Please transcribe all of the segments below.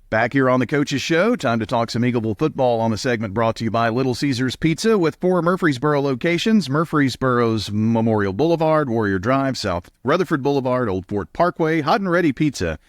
Back here on the Coach's Show, time to talk some Eagleville football on the segment brought to you by Little Caesars Pizza with 4 Murfreesboro locations. Murfreesboro's Memorial Boulevard, Warrior Drive, South Rutherford Boulevard, Old Fort Parkway. Hot and ready pizza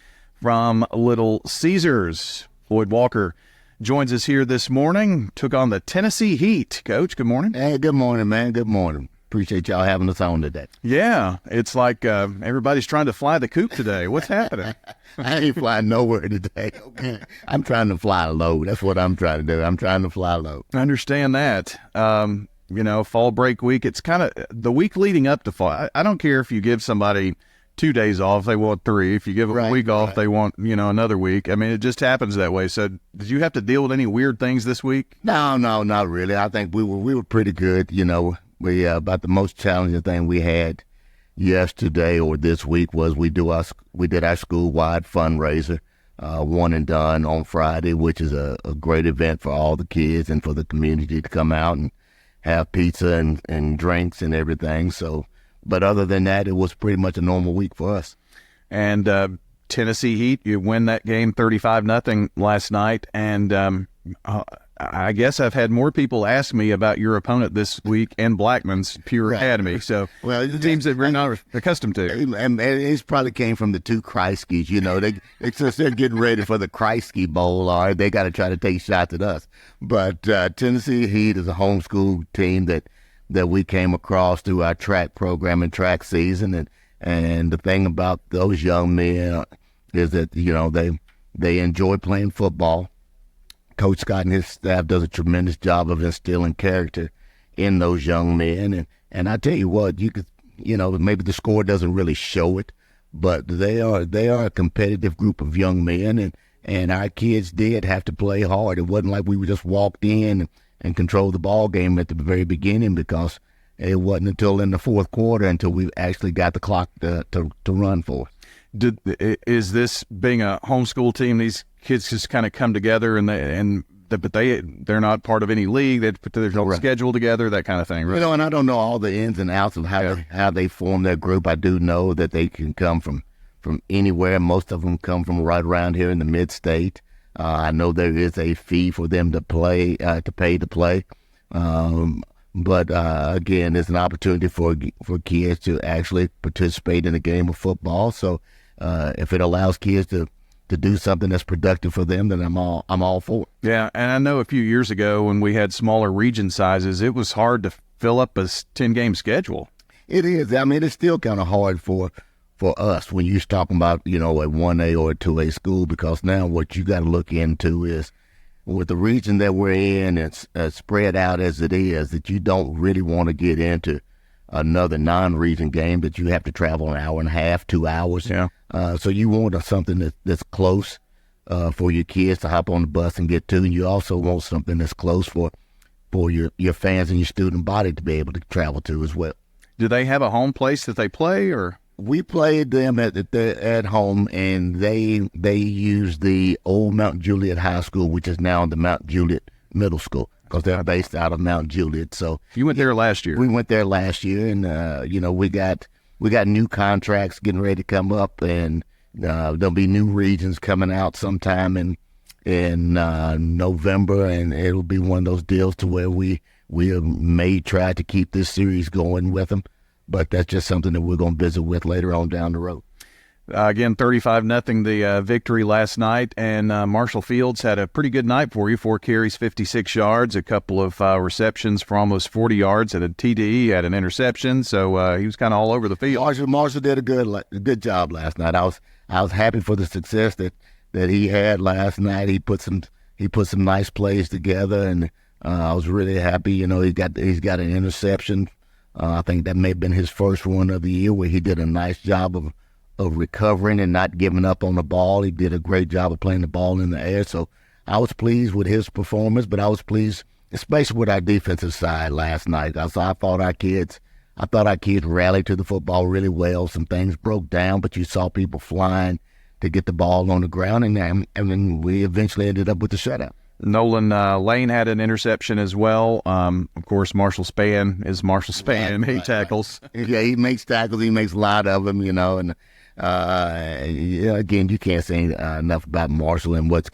from Little Caesars. Floyd Walker joins us here this morning. Took on the Tennessee Heat. Coach, good morning. Hey, good morning, man. Good morning. Appreciate y'all having us on today. Yeah, it's like everybody's trying to fly the coop today. What's happening? I ain't flying nowhere today. Okay? I'm trying to fly low. That's what I'm trying to do. I'm trying to fly low. I understand that. Fall break week, it's kind of the week leading up to fall. I don't care if you give somebody 2 days off, they want 3. If you give them a week off, they want, another week. I mean, it just happens that way. So did you have to deal with any weird things this week? No, not really. I think we were pretty good. We about the most challenging thing we had yesterday or this week was we did our school-wide fundraiser, one and done on Friday, which is a great event for all the kids and for the community to come out and have pizza and drinks and everything. So, but other than that, it was pretty much a normal week for us. And Tennessee Heat, you win that game 35-0 last night, and I guess I've had more people ask me about your opponent this week and Blackman's Pure Academy. So, teams that we're not accustomed to. And it probably came from the two Kreiskys. Since they're getting ready for the Kreisky Bowl, all right, they got to try to take shots at us. But Tennessee Heat is a homeschool team that we came across through our track program and track season. And the thing about those young men is that, they enjoy playing football. Coach Scott and his staff does a tremendous job of instilling character in those young men. And I tell you what, maybe the score doesn't really show it, but they are a competitive group of young men, and our kids did have to play hard. It wasn't like we just walked in and controlled the ball game at the very beginning, because it wasn't until in the fourth quarter until we actually got the clock to run for us. Is this being a homeschool team? These kids just kind of come together, but they're not part of any league. They put their whole schedule together, that kind of thing. Right? And I don't know all the ins and outs of how they form their group. I do know that they can come from anywhere. Most of them come from right around here in the mid-state. I know there is a fee for them to pay to play. But again, it's an opportunity for kids to actually participate in a game of football. So if it allows kids to do something that's productive for them, then I'm all for it. Yeah, and I know a few years ago when we had smaller region sizes, it was hard to fill up a 10-game schedule. It is. I mean, it's still kind of hard for us when you're talking about, a 1A or a 2A school, because now what you got to look into is, with the region that we're in, it's spread out as it is, that you don't really want to get into another non-region game that you have to travel an hour and a half, 2 hours. Yeah. So you want something that's close for your kids to hop on the bus and get to, and you also want something that's close for your fans and your student body to be able to travel to as well. Do they have a home place that they play, or? We played them at home, and they use the old Mount Juliet High School, which is now the Mount Juliet Middle School, because they're based out of Mount Juliet. So you went there last year. We went there last year, and we got new contracts getting ready to come up, and there'll be new regions coming out sometime in November, and it'll be one of those deals to where we may try to keep this series going with them. But that's just something that we're going to visit with later on down the road. Again, 35-0 the victory last night, and Marshall Fields had a pretty good night for you. 4 carries, 56 yards, a couple of receptions for almost 40 yards, and a TD, had an interception, so he was kind of all over the field. Marshall did a good job last night. I was happy for the success that he had last night. He put some nice plays together, and I was really happy. He's got an interception. I think that may have been his first one of the year, where he did a nice job of recovering and not giving up on the ball. He did a great job of playing the ball in the air. So I was pleased with his performance, but I was pleased especially with our defensive side last night. I thought our kids rallied to the football really well. Some things broke down, but you saw people flying to get the ball on the ground, and then we eventually ended up with the shutout. Nolan Lane had an interception as well. Of course, Marshall Spann is Marshall Spann. He tackles. Yeah, he makes tackles. He makes a lot of them, and Again, you can't say enough about Marshall and what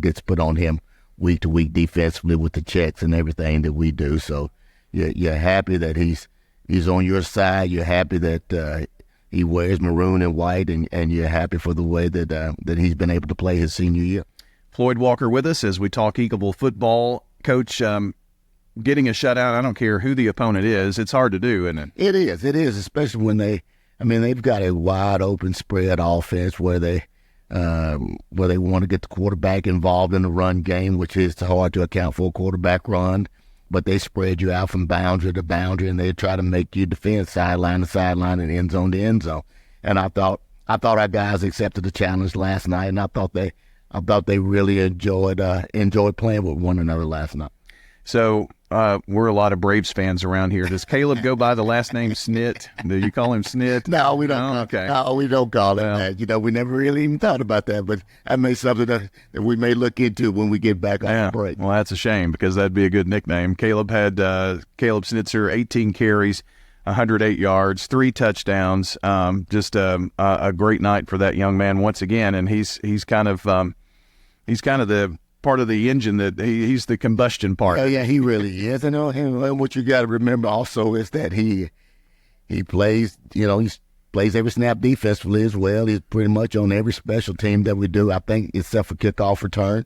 gets put on him week to week defensively with the checks and everything that we do. So you're happy that he's on your side. You're happy that he wears maroon and white, and you're happy for the way that he's been able to play his senior year. Floyd Walker with us as we talk Eagleville football. Coach, getting a shutout, I don't care who the opponent is, it's hard to do, isn't it? It is, especially when they've got a wide open spread offense where they want to get the quarterback involved in the run game, which is hard to account for a quarterback run. But they spread you out from boundary to boundary, and they try to make you defend sideline to sideline and end zone to end zone. And I thought our guys accepted the challenge last night, and I thought they really enjoyed playing with one another last night. So we're a lot of Braves fans around here. Does Caleb go by the last name Snit? Do you call him Snit? No, we don't. Oh, okay. No, we don't call him that. We never really even thought about that, but that may be something that we may look into when we get back on the break. Well, that's a shame because that'd be a good nickname. Caleb Snitzer, 18 carries, 108 yards, 3 touchdowns. Just a great night for that young man once again, and he's kind of the part of the engine that he's the combustion part. Oh, yeah, he really is. And what you got to remember also is that he plays, he plays every snap defensively as well. He's pretty much on every special team that we do, I think, except for kickoff return.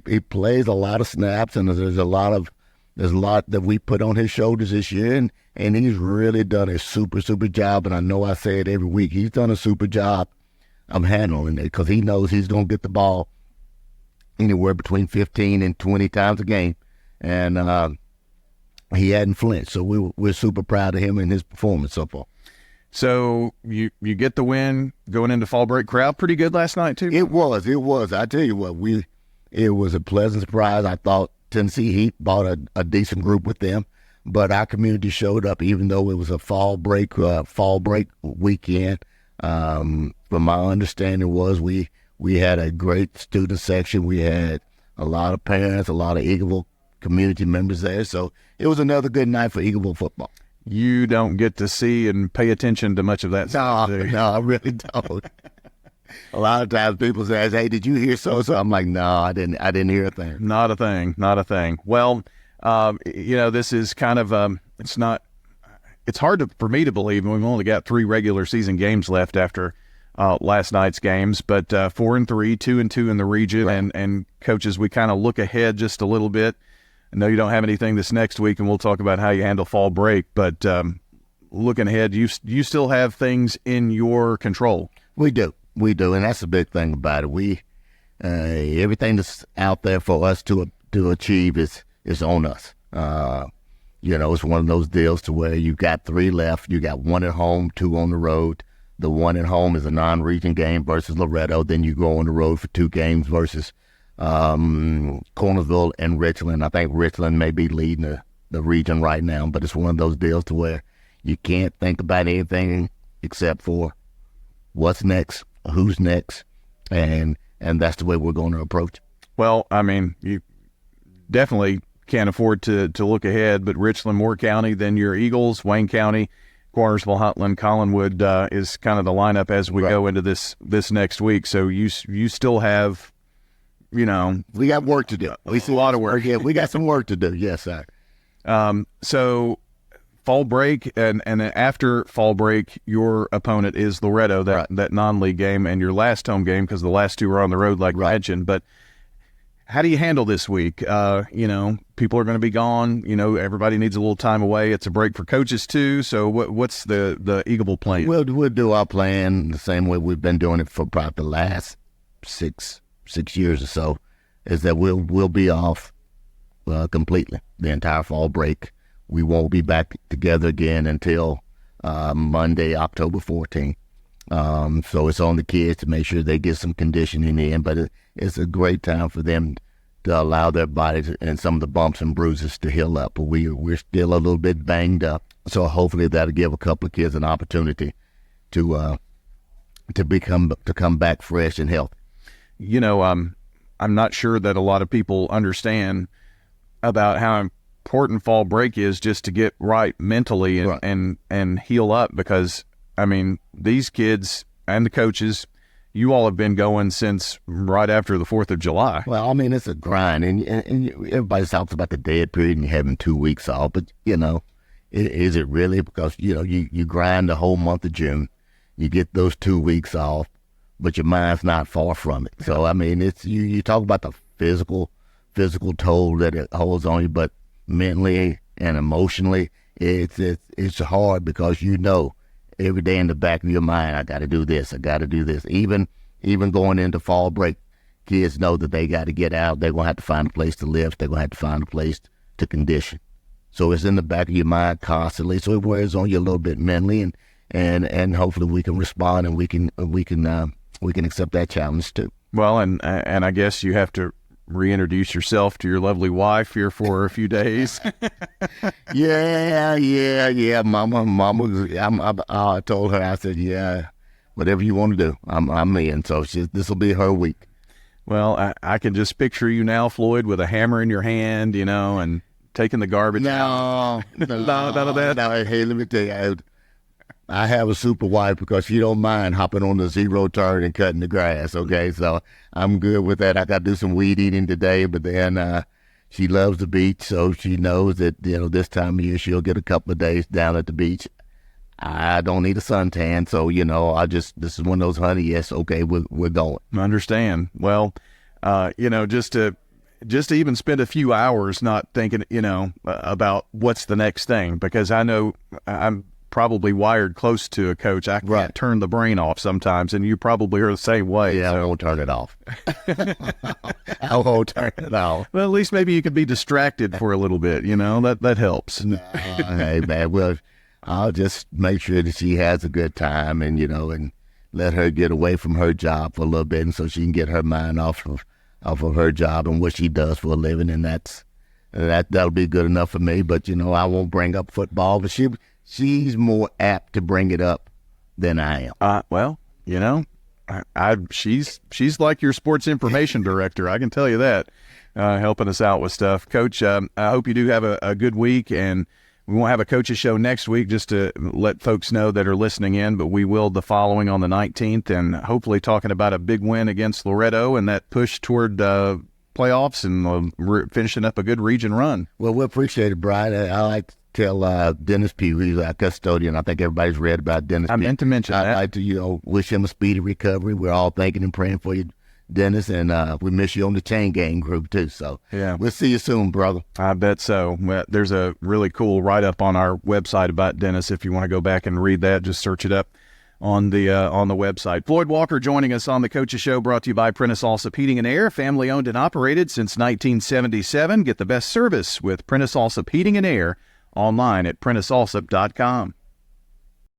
He plays a lot of snaps, and there's a lot that we put on his shoulders this year, and he's really done a super, super job. And I know I say it every week. He's done a super job of handling it because he knows he's going to get the ball anywhere between 15 and 20 times a game, and he hadn't flinched. So we're super proud of him and his performance so far. So you get the win going into fall break. Crowd pretty good last night too. It was. I tell you what, it was a pleasant surprise. I thought Tennessee Heat brought a decent group with them, but our community showed up even though it was a fall break weekend. From my understanding was we had a great student section. We had a lot of parents, a lot of Eagleville community members there. So it was another good night for Eagleville football. You don't get to see and pay attention to much of that stuff. No, I really don't. A lot of times people say, "Hey, did you hear so-so?" I'm like, "No, I didn't hear a thing." Not a thing. Well, this is kind of it's hard for me to believe, and we've only got 3 regular season games left after last night's games, but 4-3, 2-2 in the region, right. and coaches, we kind of look ahead just a little bit. I know you don't have anything this next week, and we'll talk about how you handle fall break, but looking ahead, you still have things in your control. We do, and that's the big thing about it. Everything that's out there for us to achieve is on us. It's one of those deals to where you got 3 left, you got 1 at home, 2 on the road. The 1 at home is a non-region game versus Loretto. Then you go on the road for 2 games versus Cornersville and Richland. I think Richland may be leading the region right now, but it's one of those deals to where you can't think about anything except for what's next, who's next, and that's the way we're going to approach it. Well, I mean, you definitely can't afford to look ahead, but Richland, Moore County, then your Eagles, Wayne County, Cornersville, Huntland, Collinwood is kind of the lineup as we go into this next week. So you still have, we got work to do. A lot of work. Yeah, we got some work to do. Yes, sir. So fall break and after fall break, your opponent is Loretto, that non-league game, and your last home game because the last 2 are on the road, like I mentioned. But how do you handle this week? People are going to be gone. Everybody needs a little time away. It's a break for coaches too. So what's the Eagleville plan? We'll do our plan the same way we've been doing it for probably the last six years or so, is that we'll be off completely the entire fall break. We won't be back together again until Monday, October 14th. So it's on the kids to make sure they get some conditioning in, but it's a great time for them to allow their bodies and some of the bumps and bruises to heal up. But we're still a little bit banged up, so hopefully that'll give a couple of kids an opportunity to come back fresh and healthy. I'm not sure that a lot of people understand about how important fall break is just to get right mentally and heal up, because I mean, these kids and the coaches, you all have been going since right after the 4th of July. Well, I mean, it's a grind, and everybody talks about the dead period and having 2 weeks off, but, is it really? Because, you grind the whole month of June, you get those 2 weeks off, but your mind's not far from it. So, I mean, it's you talk about the physical toll that it holds on you, but mentally and emotionally, it's hard because every day in the back of your mind, I got to do this, I got to do this. Even going into fall break, kids know that they got to get out. They're going to have to find a place to live. They're going to have to find a place to condition. So it's in the back of your mind constantly. So it wears on you a little bit mentally, and hopefully we can respond and we can accept that challenge too. Well, and I guess you have to reintroduce yourself to your lovely wife here for a few days. Yeah. Mama. I told her, I said, yeah, whatever you want to do, I'm in. So this will be her week. Well, I can just picture you now, Floyd, with a hammer in your hand, and taking the garbage out. No, none of that. No, hey, let me tell you, I have a super wife because she don't mind hopping on the zero turn and cutting the grass, okay? So I'm good with that. I got to do some weed eating today, but then she loves the beach, so she knows that, this time of year she'll get a couple of days down at the beach. I don't need a suntan, so, this is one of those, honey, yes, okay, we're going. I understand. Well, just to even spend a few hours not thinking, about what's the next thing, because I know I'm probably wired close to a coach. I can't turn the brain off sometimes, and you probably are the same way. Yeah, so. I won't turn it off. I won't turn it off. Well, at least maybe you could be distracted for a little bit, that helps. Hey, man, well, I'll just make sure that she has a good time and, and let her get away from her job for a little bit, and so she can get her mind off of her job and what she does for a living, and that'll be good enough for me. But I won't bring up football, but she's more apt to bring it up than I am. Well, she's like your sports information director. I can tell you that, helping us out with stuff. Coach, I hope you do have a good week, and we won't have a coaches show next week just to let folks know that are listening in, but we will the following on the 19th, and hopefully talking about a big win against Loretto and that push toward playoffs and finishing up a good region run. Well, we appreciate it, Brian. I like to tell Dennis Pugh, he's our custodian. I think everybody's read about Dennis Pugh. I meant to mention that. I'd like to, wish him a speedy recovery. We're all thinking and praying for you, Dennis, and we miss you on the Chain Gang group too. So yeah, we'll see you soon, brother. I bet so. Well, there's a really cool write-up on our website about Dennis. If you want to go back and read that, just search it up on the website. Floyd Walker joining us on the Coaches Show, brought to you by Prentice Allsup Heating and Air, family owned and operated since 1977. Get the best service with Prentice Allsup Heating and Air online at PrenticeAllsup.com.